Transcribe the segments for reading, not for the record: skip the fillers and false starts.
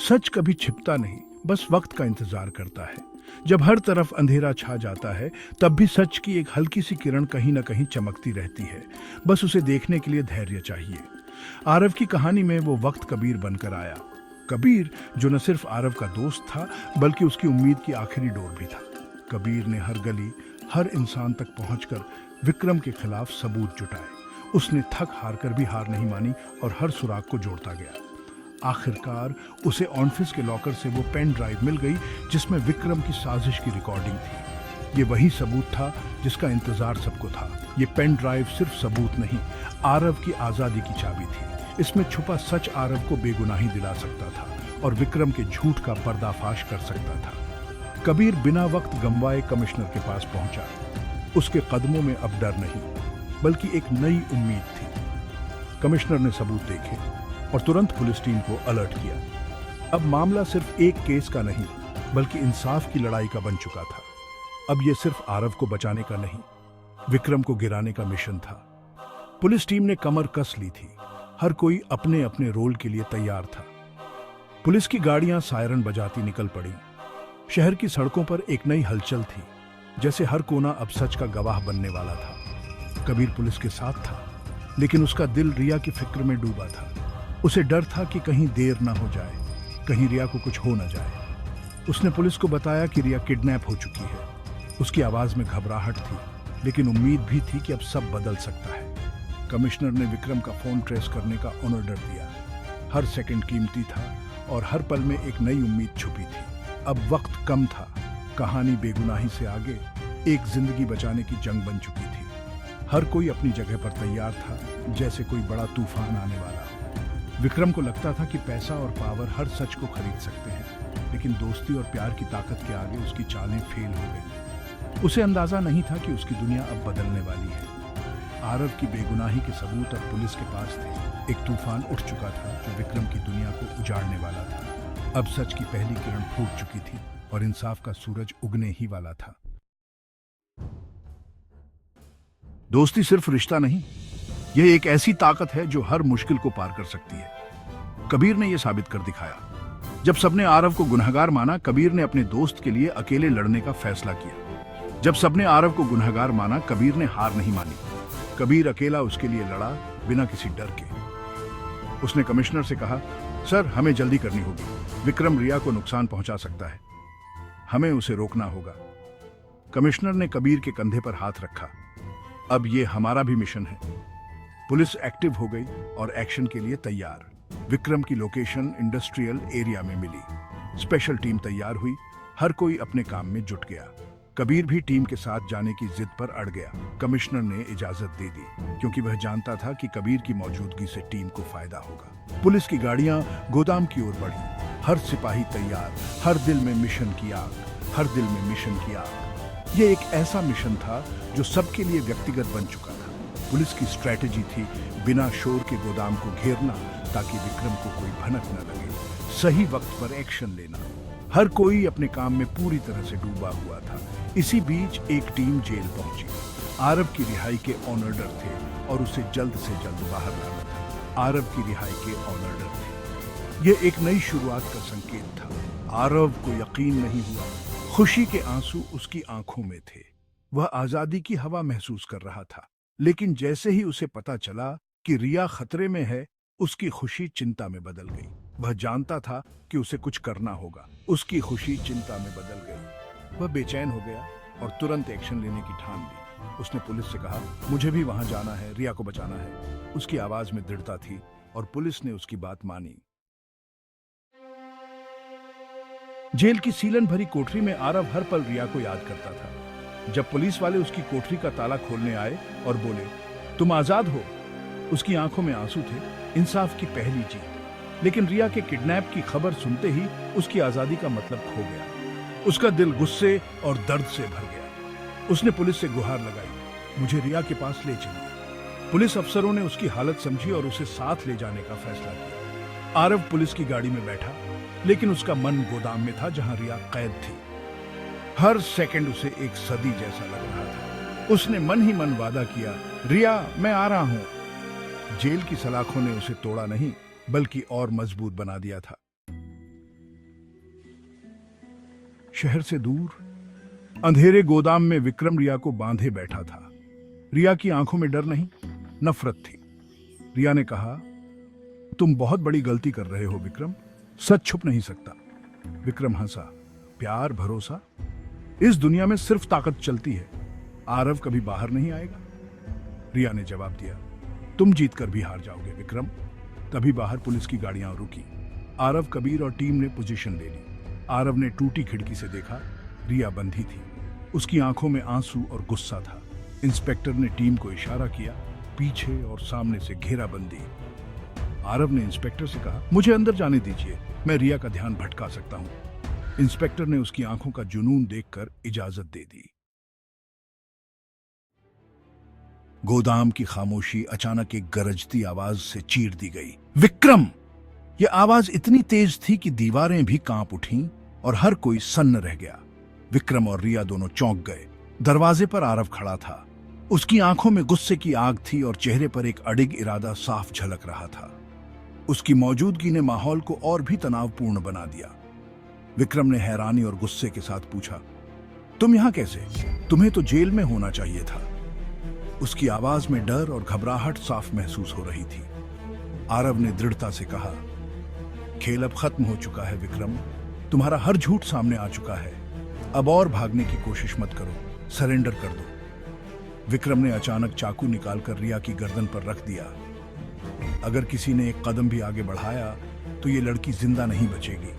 सच कभी छिपता नहीं, बस वक्त का इंतजार करता है। जब हर तरफ अंधेरा छा जाता है, तब भी सच की एक हल्की सी किरण कहीं न कहीं चमकती रहती है। बस उसे देखने के लिए धैर्य चाहिए। आरव की कहानी में वो वक्त कबीर बनकर आया। कबीर जो न सिर्फ आरव का दोस्त था, बल्कि उसकी उम्मीद की आखिरी डोर भी था। कबीर ने हर गली, हर इंसान तक पहुंचकर विक्रम के खिलाफ सबूत जुटाए। उसने थक हार कर भी हार नहीं मानी और हर सुराग को जोड़ता गया। आखिरकार उसे ऑफिस के लॉकर से वो पेन ड्राइव मिल गई जिसमें विक्रम की साजिश की रिकॉर्डिंग थी। ये वही सबूत था जिसका इंतजार सबको था। ये पेन ड्राइव सिर्फ सबूत नहीं, आरव की आजादी की चाबी थी। इसमें छुपा सच आरव को बेगुनाही दिला सकता था और विक्रम के झूठ का पर्दाफाश कर सकता था। कबीर बिना वक्त गंवाए कमिश्नर के पास पहुंचा। उसके कदमों में अब डर नहीं, बल्कि एक नई उम्मीद थी। कमिश्नर ने सबूत देखे और तुरंत पुलिस टीम को अलर्ट किया। अब मामला सिर्फ एक केस का नहीं, बल्कि इंसाफ की लड़ाई का बन चुका था। अब यह सिर्फ आरव को बचाने का नहीं, विक्रम को गिराने का मिशन था। पुलिस टीम ने कमर कस ली थी। हर कोई अपने अपने रोल के लिए तैयार था। पुलिस की गाड़ियां सायरन बजाती निकल पड़ी। शहर की सड़कों पर एक नई हलचल थी, जैसे हर कोना अब सच का गवाह बनने वाला था। कबीर पुलिस के साथ था, लेकिन उसका दिल रिया की फिक्र में डूबा था। उसे डर था कि कहीं देर ना हो जाए, कहीं रिया को कुछ हो ना जाए। उसने पुलिस को बताया कि रिया किडनैप हो चुकी है। उसकी आवाज में घबराहट थी, लेकिन उम्मीद भी थी कि अब सब बदल सकता है। कमिश्नर ने विक्रम का फोन ट्रेस करने का ऑर्डर दिया। हर सेकंड कीमती था और हर पल में एक नई उम्मीद छुपी थी। अब वक्त कम था। कहानी बेगुनाही से आगे एक जिंदगी बचाने की जंग बन चुकी थी। हर कोई अपनी जगह पर तैयार था, जैसे कोई बड़ा तूफान आने वाला हो। विक्रम को लगता था कि पैसा और पावर हर सच को खरीद सकते हैं, लेकिन दोस्ती और प्यार की ताकत के आगे उसकी चालें फेल हो गई। उसे अंदाजा नहीं था कि उसकी दुनिया अब बदलने वाली है। आरव की बेगुनाही के सबूत अब पुलिस के पास थे। एक तूफान उठ चुका था जो विक्रम की दुनिया को उजाड़ने वाला था। अब सच की पहली किरण फूट चुकी थी और इंसाफ का सूरज उगने ही वाला था। दोस्ती सिर्फ रिश्ता नहीं, यह एक ऐसी ताकत है जो हर मुश्किल को पार कर सकती है। कबीर ने यह साबित कर दिखाया। जब सबने आरव को गुनहगार माना, कबीर ने अपने दोस्त के लिए अकेले लड़ने का फैसला किया। जब सबने आरव को गुनहगार माना, कबीर ने हार नहीं मानी। कबीर अकेला उसके लिए लड़ा, बिना किसी डर के। उसने कमिश्नर से कहा, सर, हमें जल्दी करनी होगी। विक्रम रिया को नुकसान पहुंचा सकता है, हमें उसे रोकना होगा। कमिश्नर ने कबीर के कंधे पर हाथ रखा। अब यह हमारा भी मिशन है। पुलिस एक्टिव हो गई और एक्शन के लिए तैयार। विक्रम की लोकेशन इंडस्ट्रियल एरिया में मिली। स्पेशल टीम तैयार हुई। हर कोई अपने काम में जुट गया। कबीर भी टीम के साथ जाने की जिद पर अड़ गया। कमिश्नर ने इजाजत दे दी, क्योंकि वह जानता था कि कबीर की मौजूदगी से टीम को फायदा होगा। पुलिस की गाड़ियां गोदाम की ओर बढ़ी। हर सिपाही तैयार, हर दिल में मिशन की आग, हर दिल में मिशन की आग। यह एक ऐसा मिशन था जो सबके लिए व्यक्तिगत बन चुका था। पुलिस की स्ट्रैटेजी थी बिना शोर के गोदाम को घेरना, ताकि विक्रम को कोई भनक न लगे। सही वक्त पर एक्शन लेना। हर कोई अपने काम में पूरी तरह से डूबा हुआ था। इसी बीच एक टीम जेल पहुंची। आरव की रिहाई के ऑर्डर थे और उसे जल्द से जल्द बाहर लाना था। आरव की रिहाई के ऑर्डर थे। यह एक नई शुरुआत का संकेत था। आरव को यकीन नहीं हुआ। खुशी के आंसू उसकी आंखों में थे। वह आजादी की हवा महसूस कर रहा था। लेकिन जैसे ही उसे पता चला कि रिया खतरे में है, उसकी खुशी चिंता में बदल गई। वह जानता था कि उसे कुछ करना होगा। उसकी खुशी चिंता में बदल गई। वह बेचैन हो गया और तुरंत एक्शन लेने की ठान ली। उसने पुलिस से कहा, मुझे भी वहां जाना है, रिया को बचाना है। उसकी आवाज में दृढ़ता थी और पुलिस ने उसकी बात मानी। जेल की सीलन भरी कोठरी में आरव हर पल रिया को याद करता था। जब पुलिस वाले उसकी कोठरी का ताला खोलने आए और बोले, तुम आजाद हो, उसकी आंखों में आंसू थे। इंसाफ की पहली जीत। लेकिन रिया के किडनैप की खबर सुनते ही उसकी आजादी का मतलब खो गया। उसका दिल गुस्से और दर्द से भर गया। उसने पुलिस से गुहार लगाई, मुझे रिया के पास ले चलिए। पुलिस अफसरों ने उसकी हालत समझी और उसे साथ ले जाने का फैसला किया। आरव पुलिस की गाड़ी में बैठा, लेकिन उसका मन गोदाम में था, जहां रिया कैद थी। हर सेकंड उसे एक सदी जैसा लग रहा था। उसने मन ही मन वादा किया, रिया, मैं आ रहा हूं। जेल की सलाखों ने उसे तोड़ा नहीं, बल्कि और मजबूत बना दिया था। शहर से दूर अंधेरे गोदाम में विक्रम रिया को बांधे बैठा था। रिया की आंखों में डर नहीं, नफरत थी। रिया ने कहा, तुम बहुत बड़ी गलती कर रहे हो विक्रम, सच छुप नहीं सकता। विक्रम हंसा। प्यार, भरोसा, इस दुनिया में सिर्फ ताकत चलती है। आरव कभी बाहर नहीं आएगा। रिया ने जवाब दिया, तुम जीत कर भी हार जाओगे विक्रम। तभी बाहर पुलिस की गाड़ियां रुकी। आरव, कबीर और टीम ने पोजीशन ले ली। आरव ने टूटी खिड़की से देखा, रिया बंधी थी। उसकी आंखों में आंसू और गुस्सा था। इंस्पेक्टर ने टीम को इशारा किया, पीछे और सामने से घेराबंदी। आरव ने इंस्पेक्टर से कहा, मुझे अंदर जाने दीजिए, मैं रिया का ध्यान भटका सकता हूं। इंस्पेक्टर ने उसकी आंखों का जुनून देखकर इजाजत दे दी। गोदाम की खामोशी अचानक एक गरजती आवाज से चीर दी गई। विक्रम! यह आवाज इतनी तेज थी कि दीवारें भी कांप उठीं और हर कोई सन्न रह गया। विक्रम और रिया दोनों चौंक गए। दरवाजे पर आरव खड़ा था। उसकी आंखों में गुस्से की आग थी और चेहरे पर एक अडिग इरादा साफ झलक रहा था। उसकी मौजूदगी ने माहौल को और भी तनावपूर्ण बना दिया। विक्रम ने हैरानी और गुस्से के साथ पूछा, तुम यहां कैसे? तुम्हें तो जेल में होना चाहिए था। उसकी आवाज में डर और घबराहट साफ महसूस हो रही थी। आरव ने दृढ़ता से कहा, खेल अब खत्म हो चुका है विक्रम, तुम्हारा हर झूठ सामने आ चुका है। अब और भागने की कोशिश मत करो, सरेंडर कर दो। विक्रम ने अचानक चाकू निकालकर रिया की गर्दन पर रख दिया। अगर किसी ने एक कदम भी आगे बढ़ाया तो ये लड़की जिंदा नहीं बचेगी।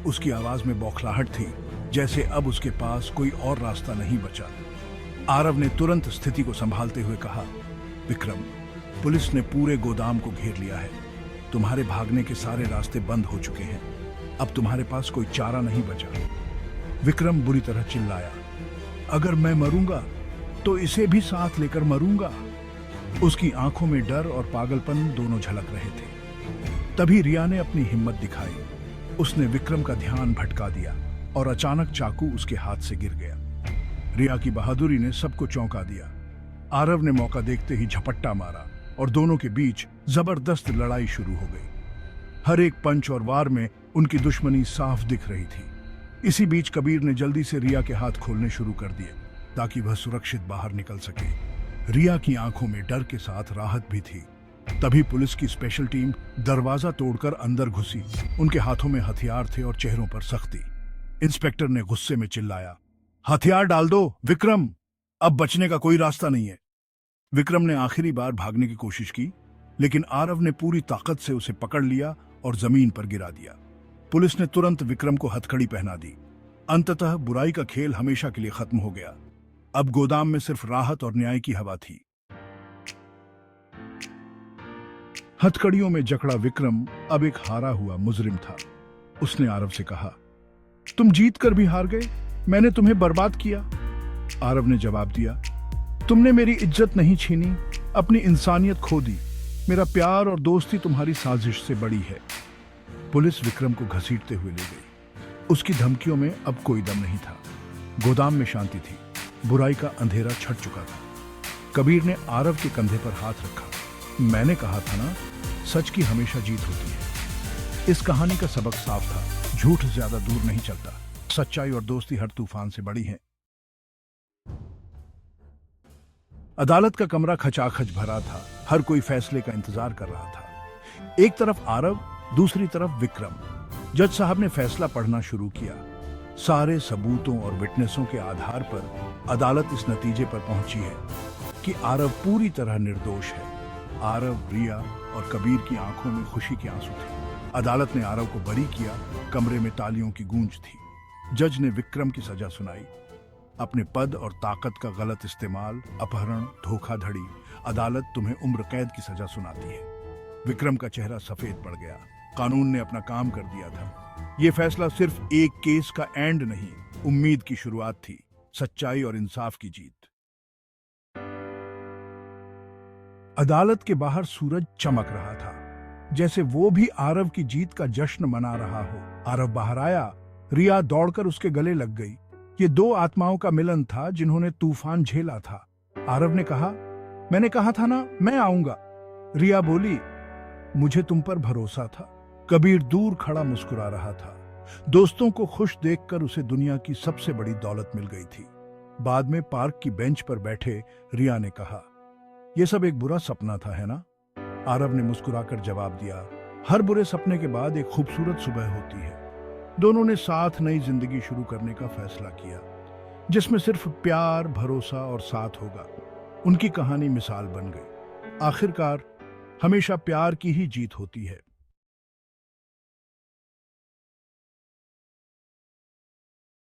उसकी आवाज में बौखलाहट थी, जैसे अब उसके पास कोई और रास्ता नहीं बचा। आरव ने तुरंत स्थिति को संभालते हुए कहा, विक्रम, पुलिस ने पूरे गोदाम को घेर लिया है। तुम्हारे भागने के सारे रास्ते बंद हो चुके हैं। अब तुम्हारे पास कोई चारा नहीं बचा। विक्रम बुरी तरह चिल्लाया, अगर मैं मरूंगा तो इसे भी साथ लेकर मरूंगा। उसकी आंखों में डर और पागलपन दोनों झलक रहे थे। तभी रिया ने अपनी हिम्मत दिखाई। उसने विक्रम का ध्यान भटका दिया और अचानक चाकू उसके हाथ से गिर गया। रिया की बहादुरी ने सबको चौंका दिया। आरव ने मौका देखते ही झपट्टा मारा और दोनों के बीच जबरदस्त लड़ाई शुरू हो गई। हर एक पंच और वार में उनकी दुश्मनी साफ दिख रही थी। इसी बीच कबीर ने जल्दी से रिया के हाथ खोलने शुरू कर दिए ताकि वह सुरक्षित बाहर निकल सके। रिया की आंखों में डर के साथ राहत भी थी। तभी पुलिस की स्पेशल टीम दरवाजा तोड़कर अंदर घुसी। उनके हाथों में हथियार थे और चेहरों पर सख्ती। इंस्पेक्टर ने गुस्से में चिल्लाया, हथियार डाल दो विक्रम, अब बचने का कोई रास्ता नहीं है। विक्रम ने आखिरी बार भागने की कोशिश की, लेकिन आरव ने पूरी ताकत से उसे पकड़ लिया और जमीन पर गिरा दिया। पुलिस ने तुरंत विक्रम को हथकड़ी पहना दी। अंततः बुराई का खेल हमेशा के लिए खत्म हो गया। अब गोदाम में सिर्फ राहत और न्याय की हवा थी। हथकड़ियों में जकड़ा विक्रम अब एक हारा हुआ मुजरिम था। उसने आरव से कहा, तुम जीत कर भी हार गए, मैंने तुम्हें बर्बाद किया। आरव ने जवाब दिया, तुमने मेरी इज्जत नहीं छीनी, अपनी इंसानियत खो दी। मेरा प्यार और दोस्ती तुम्हारी साजिश से बड़ी है। पुलिस विक्रम को घसीटते हुए ले गई। उसकी धमकियों में अब कोई दम नहीं था। गोदाम में शांति थी। बुराई का अंधेरा छट चुका था। कबीर ने आरव के कंधे पर हाथ रखा। मैंने कहा था ना, सच की हमेशा जीत होती है। इस कहानी का सबक साफ था, झूठ ज्यादा दूर नहीं चलता। सच्चाई और दोस्ती हर तूफान से बड़ी है। अदालत का कमरा खचाखच भरा था। हर कोई फैसले का इंतजार कर रहा था। एक तरफ आरव, दूसरी तरफ विक्रम। जज साहब ने फैसला पढ़ना शुरू किया। सारे सबूतों और विटनेसों के आधार पर अदालत इस नतीजे पर पहुंची है कि आरव पूरी तरह निर्दोष है। आरव, रिया और कबीर की आंखों में खुशी के आंसू थे। अदालत ने आरव को बरी किया। कमरे में तालियों की गूंज थी। जज ने विक्रम की सजा सुनाई। अपने पद और ताकत का गलत इस्तेमाल, अपहरण, धोखाधड़ी, अदालत तुम्हें उम्र कैद की सजा सुनाती है। विक्रम का चेहरा सफेद पड़ गया। कानून ने अपना काम कर दिया था। यह फैसला सिर्फ एक केस का एंड नहीं, उम्मीद की शुरुआत थी। सच्चाई और इंसाफ की जीत। अदालत के बाहर सूरज चमक रहा था, जैसे वो भी आरव की जीत का जश्न मना रहा हो। आरव बाहर आया। रिया दौड़कर उसके गले लग गई। ये दो आत्माओं का मिलन था जिन्होंने तूफान झेला था। आरव ने कहा, मैंने कहा था ना, मैं आऊंगा। रिया बोली, मुझे तुम पर भरोसा था। कबीर दूर खड़ा मुस्कुरा रहा था। दोस्तों को खुश देखकर उसे दुनिया की सबसे बड़ी दौलत मिल गई थी। बाद में पार्क की बेंच पर बैठे रिया ने कहा, यह सब एक बुरा सपना था, है ना? आरव ने मुस्कुराकर जवाब दिया, हर बुरे सपने के बाद एक खूबसूरत सुबह होती है। दोनों ने साथ नई जिंदगी शुरू करने का फैसला किया, जिसमें सिर्फ प्यार, भरोसा और साथ होगा। उनकी कहानी मिसाल बन गई। आखिरकार हमेशा प्यार की ही जीत होती है।